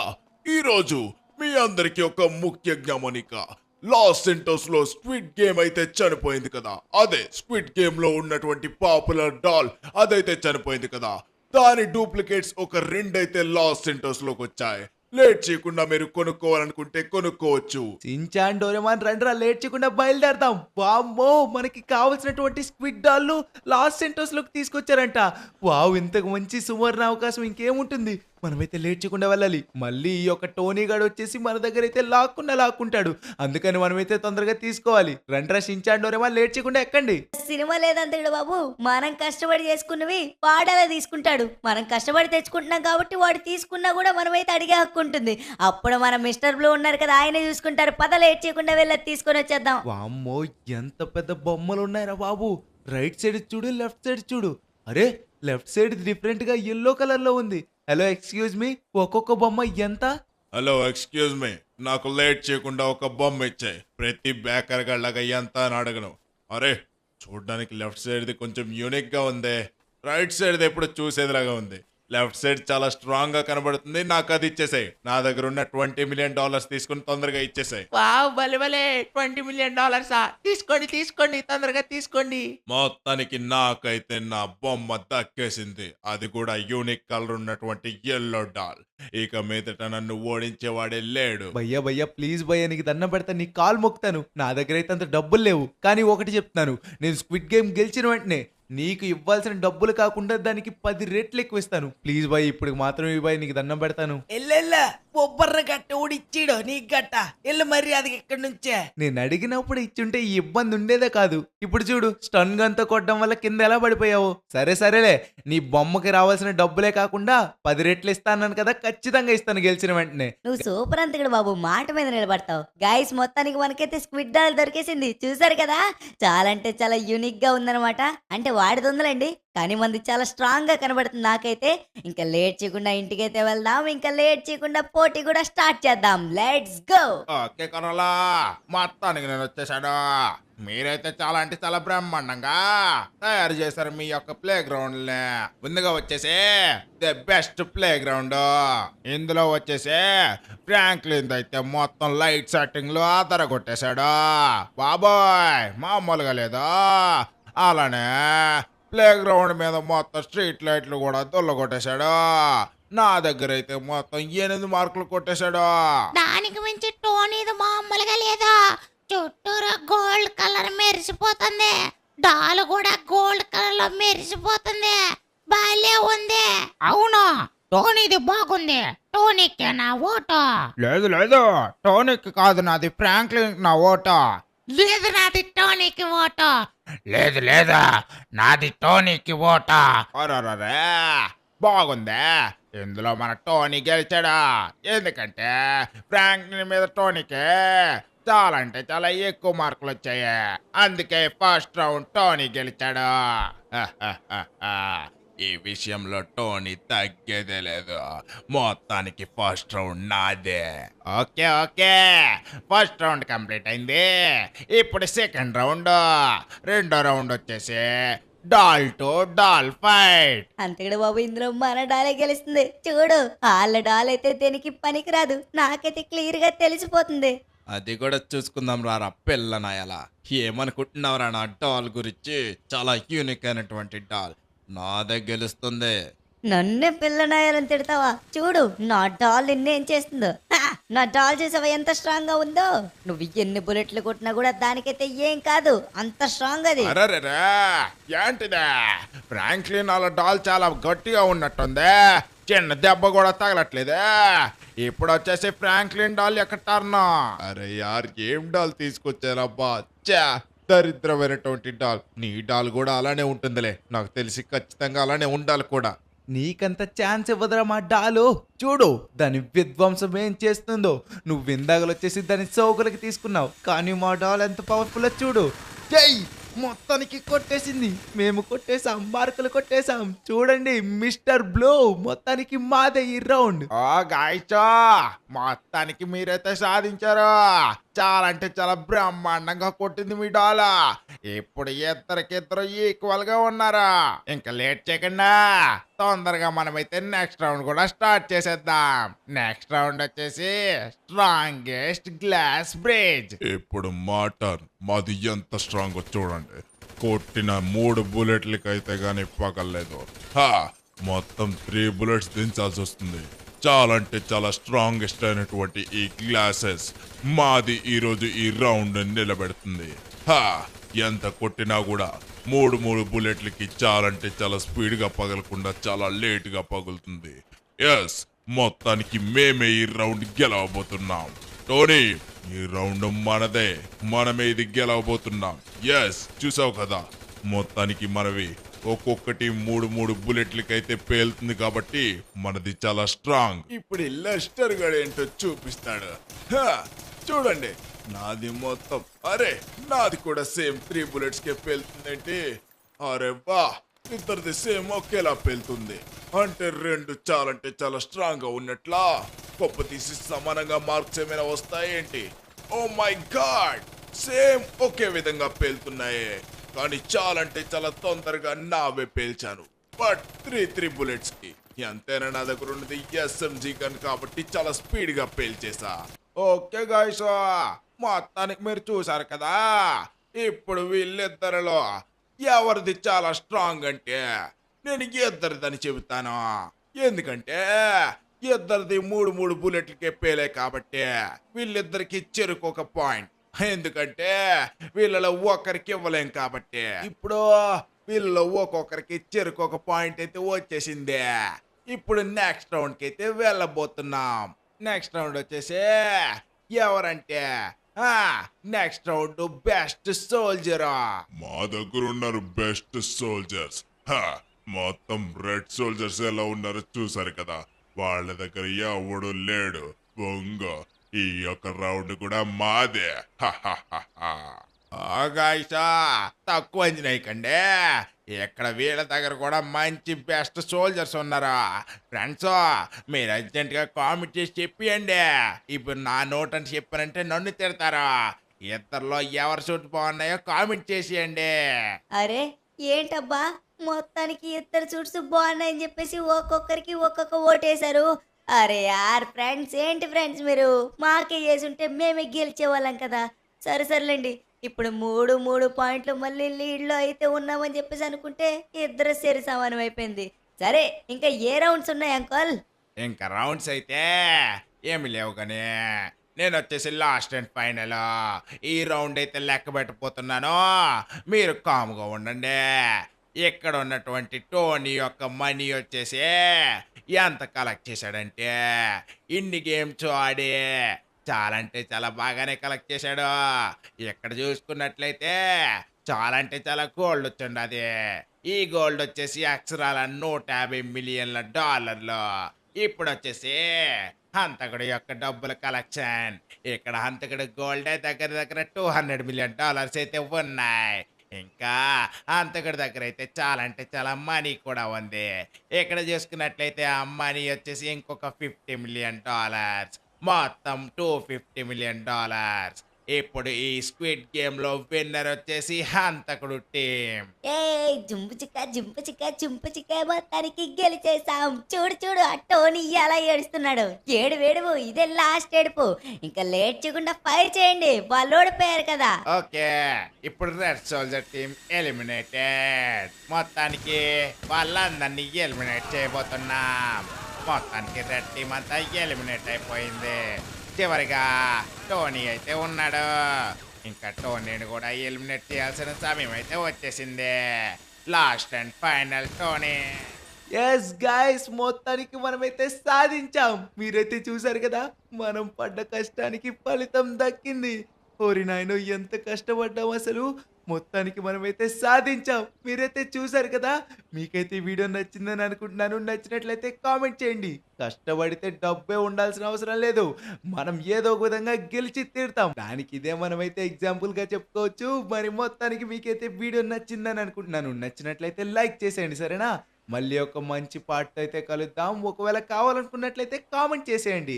ఈరోజు మీ అందరికి ఒక ముఖ్య గమనిక. లాస్ సెంటోస్ లో స్క్విడ్ గేమ్ అయితే చనిపోయింది కదా, అదే స్క్విడ్ గేమ్ లో ఉన్నటువంటి పాపులర్ డాల్ అదైతే చనిపోయింది కదా, దాని డూప్లికేట్స్ ఒక 2 అయితే లాస్ సెంటోస్ లోకి వచ్చాయి. లేట్ చేయకుండా మీరు కొనుక్కోవాలనుకుంటే కొనుక్కోవచ్చు. సించాన్ డోరేమాన్ రండ్రా, లేట్ చేయకుండా బయలుదేరదాం. వామ్మో, మనకి కావలసినటువంటి స్క్విడ్ డాల్లు లాస్ సెంటోస్ లోకి తీసుకొచ్చారంట. వావ్, ఇంతకు మంచి సువర్ణ అవకాశం ఇంకేముంటుంది. మనమైతే లేట్ చేయకుండా వెళ్ళాలి. మళ్ళీ ఈ యొక్క టోనీ గాడు వచ్చేసి మన దగ్గర అయితే లాక్కుంటాడు. అందుకని మనమైతే తొందరగా తీసుకోవాలి. రండ్రా సించాన్ డోరేమాన్, లేట్ చేయకుండా ఎక్కండి. సినిమా లేదంతకుడు బాబు, మనం కష్టపడి చేసుకున్నవి వాడలా తీసుకుంటాడు. మనం కష్టపడి తెచ్చుకుంటున్నాం కాబట్టి వాడు తీసుకున్నా కూడా మనమైతే అడిగే హక్కు ఉంటుంది. అప్పుడు మన మిస్టర్ బ్లూ ఉన్నారు కదా, ఆయన చూసుకుంటారు. పద, లేట్ చేయకుండా వెళ్ళి తీసుకొని వచ్చేద్దాం. వామ్మో, ఎంత పెద్ద బొమ్మలు ఉన్నాయిరా బాబు. రైట్ సైడ్ చూడు, లెఫ్ట్ సైడ్ చూడు. అరే, లెఫ్ట్ సైడ్ డిఫరెంట్ గా ఎల్లో కలర్ లో ఉంది. హలో, ఎక్స్క్యూజ్ మీ, ఒక్కొక్క బొమ్మ ఎంత? హలో, ఎక్స్క్యూజ్ మీ, నాకు లేట్ చేయకుండా ఒక బొమ్మ ఇచ్చాయి. ప్రతి బేకర్ గళ్ళగా ఎంత అని అడగను. అరే, చూడ్డానికి లెఫ్ట్ సైడ్ది కొంచెం యూనిక్ గా ఉంది. రైట్ సైడ్ది ఎప్పుడు చూసేదిలాగా ఉంది. లెఫ్ట్ సైడ్ చాలా స్ట్రాంగ్ గా కనబడుతుంది. నాకు అది ఇచ్చేసాయి. నా దగ్గర ఉన్న $20 మిలియన్ తీసుకుని తొందరగా ఇచ్చేసాయి. వావ్, భలే $20 మిలియన్. తీసుకోండి, తొందరగా తీసుకోండి. మొత్తానికి నాకైతే నా బొమ్మ దక్కేసింది. అది కూడా యూనిక్ కలర్ ఉన్నటువంటి ఎల్లో డాల్. ఇక మీదట నన్ను ఓడించేవాడే లేడు. భయ్యా ప్లీజ్ భయ్యా, నీకు దండం పెడతా, నీ కాలు మొక్కుతాను. నా దగ్గర అయితే అంత డబ్బులు లేవు. కానీ ఒకటి చెప్తాను, నేను స్క్విడ్ గేమ్ గెలిచిన వెంటనే నీకు ఇవ్వాల్సిన డబ్బులు కాకుండా దానికి 10 రెట్లు ఎక్కువ ఇస్తాను. ప్లీజ్ బాయ్, ఇప్పుడు మాత్రం ఇవ్వాలి, నీకు దండం పెడతాను. ఎల్లెల్ల బొబ్బర్ర గట్ట ఊడిచ్చాడు నీకు గట్ట ఎల్లు మర్యాదకి ఇక్కడి నుంచే. నేను అడిగినప్పుడు ఇచ్చుంటే ఈ ఇబ్బంది ఉండేదే కాదు. ఇప్పుడు చూడు, స్టన్ గన్ తో కొట్టడం వల్ల కింద ఎలా పడిపోయావు. సరేలే, నీ బొమ్మకి రావాల్సిన డబ్బులే కాకుండా 10 రెట్లు ఇస్తాను కదా, ఖచ్చితంగా ఇస్తాను గెలిచిన వెంటనే. నువ్వు సూపర్ అంతకుడు బాబు, మాట మీద నిలబడతావు. గాయస్, మొత్తానికి మనకైతే స్క్విడ్ డాల్ దొరికేసింది. చూసారు కదా, చాలా అంటే చాలా యూనిక్ గా ఉందన్నమాట. అంటే వాడిది ఉందండి, కానీ మంది చాలా స్ట్రాంగ్ గా కనబడుతుంది నాకైతే. ఇంకా లేట్ చేయకుండా ఇంటికైతే వెళ్దాం. ఇంకా లేట్ చేయకుండా పోటీ కూడా స్టార్ట్ చేద్దాం. Let's go. ఓకే కరోలా, మొత్తానికి నేను వచ్చేసాడు. మీరైతే చాలా అంటే చాలా బ్రహ్మాండంగా తయారు చేశారు మీ యొక్క ప్లే గ్రౌండ్. ముందుగా వచ్చేసి ది బెస్ట్ ప్లే గ్రౌండ్. ఇందులో వచ్చేసి ఫ్రాంక్లిన్ అయితే మొత్తం లైట్ సెట్టింగ్ లో ఆధార కొట్టేశాడు. బాబోయ్, మామూలుగా లేదా. అలానే ప్లే గ్రౌండ్ మీద మొత్తం స్ట్రీట్ లైట్లు కూడా దొల్ల కొట్టేశాడు. నా దగ్గర అయితే మొత్తం 8 మార్కులు కొట్టేశాడు. దానికి మించి టోనీది మామూలుగా లేదా. చుట్టూరా గోల్డ్ కలర్ మెరిసిపోతుంది. డాల్ కూడా గోల్డ్ కలర్ లో మెరిసిపోతుంది. భలే ఉంది. అవును, టోనీది బాగుంది. టోనీకే నా ఓటు. లేదు, టోనీకి కాదు, నాది ఫ్రాంక్లిన్ నా ఓటు. లేదు, నాది టోనీకి ఓటు. లేదు, నాది టోనీకి ఓటు. అరే, బాగుందే. ఇందులో మన టోనీ గెలిచాడా. ఎందుకంటే ఫ్రాంక్లిన్ మీద టోనీకే చాలా అంటే చాలా ఎక్కువ మార్కులు వచ్చాయి. అందుకే ఫస్ట్ రౌండ్ టోనీ గెలిచాడు. ఈ విషయంలో టోనీ తగ్గేదే లేదు. మొత్తానికి ఫస్ట్ రౌండ్ నాదే. ఓకే, ఫస్ట్ రౌండ్ కంప్లీట్ అయింది. ఇప్పుడు సెకండ్ రౌండ్. రెండో రౌండ్ వచ్చేసి డాల్ టు డాల్ ఫైట్. అంతకుడు బాబు, ఇందులో మన డాలే గెలుస్తుంది. చూడు, వాళ్ళ డాల్ అయితే దేనికి పనికిరాదు. నాకైతే క్లియర్ గా తెలిసిపోతుంది. అది కూడా చూసుకుందాం రారా పిల్లనాయలా. ఏమనుకుంటున్నావురా నా డాల్ గురించి? చాలా యూనిక్ అయినటువంటి డాల్ నాదే గెలుస్తుంది. నన్నే పిల్లనాయాలని తిడతావా? చూడు, నా డాల్ నిన్నేం చేస్తుందో. నా డాల్ చేసావా ఎంత స్ట్రాంగ్ గా ఉందో. నువ్వు ఎన్ని బుల్లెట్లు కొట్టినా కూడా దానికైతే ఏం కాదు, అంత స్ట్రాంగ్ అది. అరే, ఏంటిదే? ఫ్రాంక్లిన్ వాళ్ళ డాల్ చాలా గట్టిగా ఉన్నట్టుంది. చిన్న దెబ్బ కూడా తగలట్లేదే. ఇప్పుడు వచ్చేసి ఫ్రాంక్లిన్ డాల్ ఎక్కడ టర్న్. అరే యార్, ఏం డాల్ తీసుకొచ్చారబ్బా. దరిద్రమైనటువంటి డాల్. నీ డాల్ కూడా అలానే ఉంటుందిలే, నాకు తెలిసి ఖచ్చితంగా అలానే ఉండాలి కూడా. నీకంత ఛాన్స్ ఇవ్వదురా మా డాలు. చూడు, దాని విధ్వంసం ఏం చేస్తుందో. నువ్వు ఇందాకలు వచ్చేసి దాని సౌకర్యకి తీసుకున్నావు, కానీ మా డాల్ ఎంత పవర్ఫుల్ చూడు. జై, మొత్తానికి కొట్టేసింది. మేము కొట్టేశాం, మార్కులు కొట్టేశాం. చూడండి మిస్టర్ బ్లూ, మొత్తానికి మాదే ఈ రౌండ్. గాయచా, మొత్తానికి మీరైతే సాధించారు. చాలా అంటే చాలా బ్రహ్మాండంగా కొట్టింది మీ డాలా. ఇప్పుడు ఇద్దరికిద్దరు ఈక్వల్ గా ఉన్నారా? ఇంకా లేట్ చేయకుండా తొందరగా మనమైతే నెక్స్ట్ రౌండ్ కూడా స్టార్ట్ చేసేద్దాం. నెక్స్ట్ రౌండ్ వచ్చేసి స్ట్రాంగెస్ట్ గ్లాస్ బ్రిడ్జ్. ఇప్పుడు మా టర్న్. మాది ఎంత స్ట్రాంగ్ చూడండి. కొట్టిన 3 బుల్లెట్లకి అయితే గానీ పగలేదు. మొత్తం 3 బుల్లెట్స్ దించాల్సి వస్తుంది. చాలా అంటే చాలా స్ట్రాంగెస్ట్ అయినటువంటి ఈ గ్లాసెస్ మాది ఈరోజు ఈ రౌండ్ నిలబెడుతుంది. ఎంత కొట్టినా కూడా 3 బుల్లెట్లకి చాలా అంటే చాలా స్పీడ్ గా పగలకుండా చాలా లేట్ గా పగులుతుంది. ఎస్, మొత్తానికి మేమే ఈ రౌండ్ గెలవబోతున్నాం. టోనీ, ఈ రౌండ్ మనదే. మనమే ఇది గెలవబోతున్నాం. ఎస్, చూసావు కదా, మొత్తానికి మనవి ఒక్కొక్కటి 3 బుల్లెట్లకైతే పేలుతుంది కాబట్టి మనది చాలా స్ట్రాంగ్. ఇప్పుడు ఈ లెస్టర్ గడు ఏంటో చూపిస్తాడు. చూడండి, నాది మొత్తం, అరే నాది కూడా సేమ్ 3 బుల్లెట్స్ కే పేలుతుందేంటి? అరే వా, ఇద్దరిది సేమ్ ఒకేలా పేలుతుంది. అంటే 2 చాలా అంటే చాలా స్ట్రాంగ్ గా ఉన్నట్లా. గొప్ప తీసి సమానంగా మార్క్స్ ఏమైనా వస్తాయేంటి? ఓ మై గాడ్, సేమ్ ఒకే విధంగా పేలుతున్నాయి. కానీ చాలా అంటే చాలా తొందరగా నావే పేల్చాను. బట్ 3 బుల్లెట్స్ కి ఎంతైనా నా దగ్గర ఉన్నది SMG గన్ కాబట్టి చాలా స్పీడ్ గా పేల్చేసా. ఓకే గాయ్స్, మొత్తానికి మీరు చూసారు కదా. ఇప్పుడు వీళ్ళిద్దరిలో ఎవరిది చాలా స్ట్రాంగ్ అంటే నేను ఇద్దరిదని చెబుతాను. ఎందుకంటే ఇద్దరిది 3 బుల్లెట్లకే పేలే కాబట్టి వీళ్ళిద్దరికి చెరుకు ఒక పాయింట్. ఎందుకంటే వీళ్ళలో ఒకరికి ఇవ్వలేం కాబట్టి ఇప్పుడు వీళ్ళలో ఒక్కొక్కరికి చెరుకు ఒక పాయింట్ అయితే వచ్చేసింది. ఇప్పుడు నెక్స్ట్ రౌండ్ కి అయితే వెళ్ళబోతున్నాం. నెక్స్ట్ రౌండ్ వచ్చేసి ఎవరంటే నెక్స్ట్ రౌండ్ బెస్ట్ సోల్జర్. మా దగ్గర ఉన్నారు బెస్ట్ సోల్జర్స్. మొత్తం రెడ్ సోల్జర్స్ ఎలా ఉన్నారో చూసారు కదా. వాళ్ళ దగ్గర ఎవడు లేడు. బొంగ, ఈ యొక్క రౌండ్ కూడా మాదే. గాయసా, తక్కువ అంచనాయికండి. ఇక్కడ వీళ్ళ దగ్గర కూడా మంచి బెస్ట్ సోల్జర్స్ ఉన్నారా. ఫ్రెండ్స్, మీరు అర్జెంట్ గా కామెంట్ చేసి చెప్పియండి. ఇప్పుడు నా నోట్ అని చెప్పారంటే నన్ను తిడతారా. ఇద్దరిలో ఎవరి సూట్ బాగున్నాయో కామెంట్ చేసేయండి. అరే ఏంటబ్బా, మొత్తానికి ఇద్దరు సూట్స్ బాగున్నాయని చెప్పేసి ఒక్కొక్కరికి ఒక్కొక్క ఓటేశారు. అరే యార్ ఫ్రెండ్స్, ఏంటి ఫ్రెండ్స్ మీరు? మాకే చేసుంటే మేమే గెలిచేవాళ్ళం కదా. సరేలేండి, ఇప్పుడు 3 పాయింట్లు మళ్ళీ లీడ్లో అయితే ఉన్నామని చెప్పేసి అనుకుంటే ఇద్దరు సరి సమానం అయిపోయింది. సరే, ఇంకా ఏ రౌండ్స్ ఉన్నాయి అంకల్? ఇంకా రౌండ్స్ అయితే ఏమి లేవు కానీ నేను వచ్చేసి లాస్ట్ అండ్ ఫైనల్ ఈ రౌండ్ అయితే లెక్క పెట్టబోతున్నాను. మీరు కామ్గా ఉండండి. ఇక్కడ ఉన్నటువంటి టోనీ యొక్క మనీ వచ్చేసి ఎంత కలెక్ట్ చేశాడంటే ఇన్ని గేమ్స్ ఆడి చాలా అంటే చాలా బాగానే కలెక్ట్ చేశాడు. ఇక్కడ చూసుకున్నట్లయితే చాలా అంటే చాలా గోల్డ్ వచ్చింది. అది ఈ గోల్డ్ వచ్చేసి అక్షరాల 150 మిలియన్ల డాలర్లు. ఇప్పుడు వచ్చేసి హంతకుడు యొక్క డబ్బుల కలెక్షన్. ఇక్కడ హంతకుడు గోల్డే దగ్గర దగ్గర $200 మిలియన్ అయితే ఉన్నాయి. ఇంకా హంతకుడి దగ్గర అయితే చాలా అంటే చాలా మనీ కూడా ఉంది. ఇక్కడ చూసుకున్నట్లయితే ఆ మనీ వచ్చేసి ఇంకొక $50 మిలియన్, మొత్తం $250 మిలియన్. ఇప్పుడు ఈ స్క్విడ్ గేమ్ లో విన్నర్ వచ్చేసి హంతకుడు టీం. ఏ జింపు చిక్క మొత్తానికి గెలిచేసాం. చూడు ఆ టోనీ ఎలా ఏడుస్తున్నాడు. ఏడుపు, ఇదే లాస్ట్ ఏడుపు. ఇంకా లేట్ చేయకుండా ఫైర్ చేయండి, వాళ్ళు ఓడిపోయారు కదా. ఓకే, ఇప్పుడు రెడ్ సోల్జర్ టీం ఎలిమినేటెడ్. మొత్తానికి వాళ్ళందరినీ ఎలిమినేట్ చేయబోతున్నాం. మొత్తానికి రెడ్ టీం అంతా ఎలిమినేట్ అయిపోయింది. చివరిగా టోనీ అయితే ఉన్నాడు. ఇంకా టోనీని కూడా ఎలిమినేట్ చేయాల్సిన సమయం అయితే వచ్చేసింది. Last and final Tony. Yes guys, మొత్తానికి మనమైతే సాధించాం. మీరైతే చూసారు కదా, మనం పడ్డ కష్టానికి ఫలితం దక్కింది. ఓరి నాయనో, ఎంత కష్టపడ్డాం అసలు. మొత్తానికి మనమైతే సాధించాం. మీరైతే చూసారు కదా. మీకైతే వీడియో నచ్చిందని అనుకుంటున్నాను. నచ్చినట్లయితే కామెంట్ చేయండి. కష్టపడితే డబ్బే ఉండాల్సిన అవసరం లేదు. మనం ఏదో ఒక విధంగా గెలిచి తీరుతాం. దానికి ఇదే మనమైతే ఎగ్జాంపుల్ గా చెప్పుకోవచ్చు. మరి మొత్తానికి మీకైతే వీడియో నచ్చిందని అనుకుంటున్నాను. నచ్చినట్లయితే లైక్ చేసేయండి, సరేనా? మళ్ళీ ఒక మంచి పార్ట్ అయితే కలుద్దాం. ఒకవేళ కావాలనుకున్నట్లయితే కామెంట్ చేసేయండి.